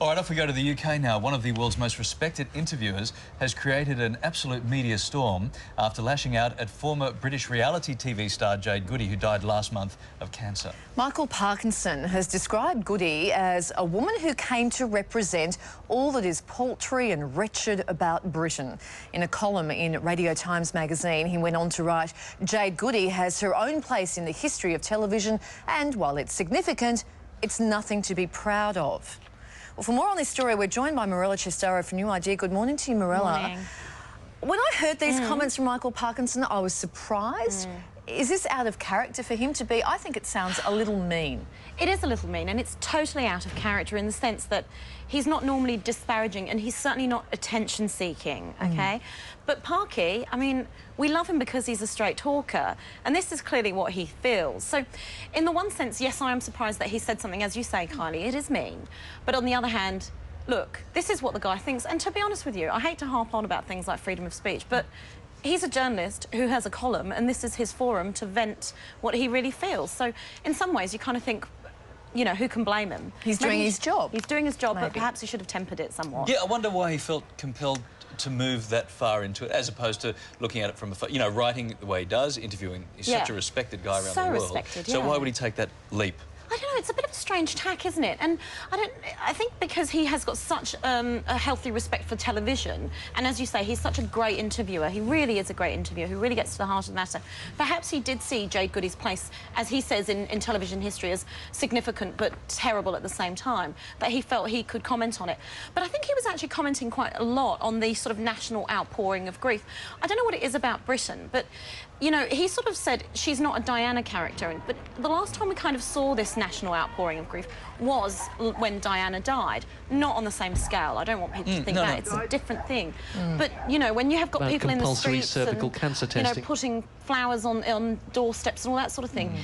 All right, off we go to the UK now. One of the world's most respected interviewers has created an absolute media storm after lashing out at former British reality TV star Jade Goody, who died last month of cancer. Michael Parkinson has described Goody as a woman who came to represent all that is paltry and wretched about Britain. In a column in Radio Times magazine, he went on to write, "Jade Goody has her own place in the history of television, and while it's significant, it's nothing to be proud of." Well, for more on this story, we're joined by Mirella Cestaro from New Idea. Good morning to you, Mirella. Morning. When I heard these comments from Michael Parkinson, I was surprised. Is this out of character for him to be? I think it sounds a little mean. It is a little mean, and it's totally out of character in the sense that he's not normally disparaging, and he's certainly not attention-seeking, OK? But Parky, I mean, we love him because he's a straight talker, and this is clearly what he feels. So, in the one sense, yes, I am surprised that he said something, as you say, Kylie, it is mean. But on the other hand, look, this is what the guy thinks, and to be honest with you, I hate to harp on about things like freedom of speech, but he's a journalist who has a column, and this is his forum to vent what he really feels. So, in some ways, you kind of think, you know, who can blame him? He's doing his job. He's doing his job, but perhaps he should have tempered it somewhat. Yeah, I wonder why he felt compelled to move that far into it, as opposed to looking at it from a, you know, writing the way he does, interviewing. He's such a respected guy around the world. Respected, So why would he take that leap? I don't know, it's a bit of a strange tack, isn't it? And I think because he has got such a healthy respect for television, and as you say, he's such a great interviewer, he really is a great interviewer who really gets to the heart of the matter. Perhaps he did see Jade Goody's place, as he says in television history, as significant but terrible at the same time, that he felt he could comment on it. But I think he was actually commenting quite a lot on the sort of national outpouring of grief. I don't know what it is about Britain, but, you know, he sort of said she's not a Diana character, but the last time we kind of saw this national outpouring of grief was when Diana died. Not on the same scale. I don't want people to think that. It's a different thing. But, you know, when you have got about people in the compulsory streets cervical and, cancer you know, testing, putting flowers on doorsteps and all that sort of thing,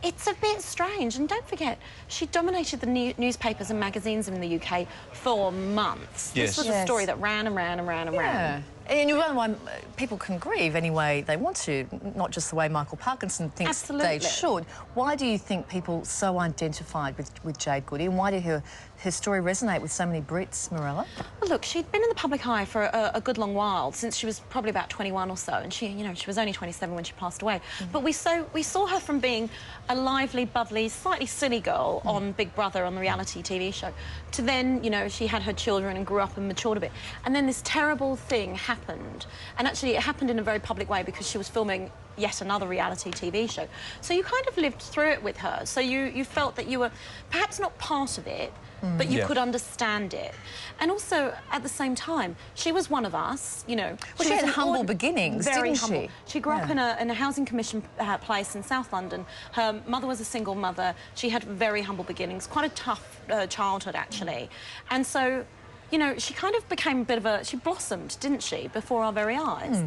it's a bit strange. And don't forget, she dominated the newspapers and magazines in the UK for months. Yes. This was a story that ran and ran and ran and ran. And you wonder why people can grieve any way they want to, not just the way Michael Parkinson thinks they should. Why do you think people so identified with Jade Goody, and why did her story resonate with so many Brits, Mirella? Well, look, she'd been in the public eye for a good long while, since she was probably about 21 or so, and she, you know, she was only 27 when she passed away. But we saw her from being a lively, bubbly, slightly silly girl on Big Brother, on the reality TV show, to then, you know, she had her children and grew up and matured a bit. And then this terrible thing happened. And actually, it happened in a very public way because she was filming yet another reality TV show. So you kind of lived through it with her. So you felt that you were perhaps not part of it, but you could understand it. And also, at the same time, she was one of us, you know. Well, she had humble beginnings, didn't humble. she? She grew up in a housing commission place in South London. Her mother was a single mother. She had very humble beginnings, quite a tough childhood, actually. And so, you know, she kind of became a bit of a... She blossomed, didn't she, before our very eyes?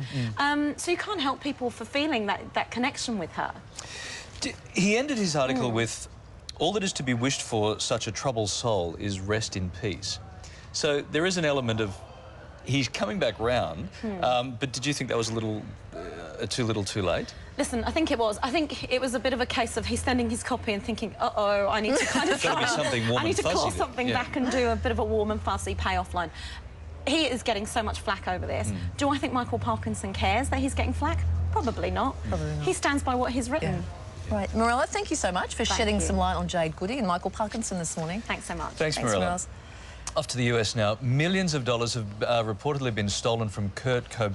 So you can't help people for feeling that connection with her. He ended his article with, "All that is to be wished for such a troubled soul is rest in peace." So there is an element of he's coming back round, but did you think that was a little too little too late? Listen, I think it was. I think it was a bit of a case of he's sending his copy and thinking, uh-oh, I need to kind of Gotta be something warm I need and to call fuzzy something back and do a bit of a warm and fuzzy payoff line. He is getting so much flack over this. Do I think Michael Parkinson cares that he's getting flack? Probably not. Probably not. He stands by what he's written. Right. Mirella, thank you so much for shedding some light on Jade Goody and Michael Parkinson this morning. Thanks so much. Thanks Mirella. Off to the US now. Millions of dollars have reportedly been stolen from Kurt Cobain.